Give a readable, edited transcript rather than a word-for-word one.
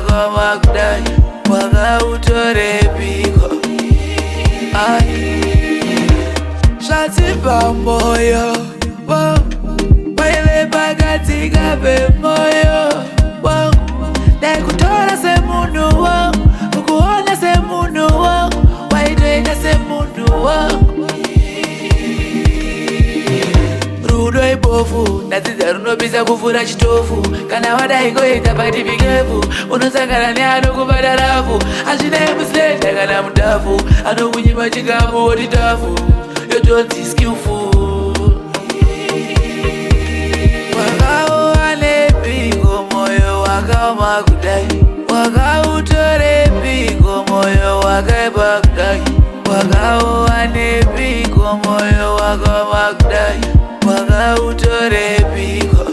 wakoma kudai wakautorepiko zvatipa moyo waile pakatika pemoyo wangu ndaikutora semunhu wangu ukuona semunhu wangu waitoita semunhu wangu rudo ibofu ndadzidza runopisa kuvhura chitofu kana wadai ngoita patipikefu unosangana neanokubata rafu hazvina musenda kana mudhafu anokunyima chikamu wotitafu yotonzi skillful wakaowa nepiko moyo wakaoma kudai wakautorepiko moyo wakaipa kudai wakaowa nepiko moyo wakaoma kudai wakautorepiko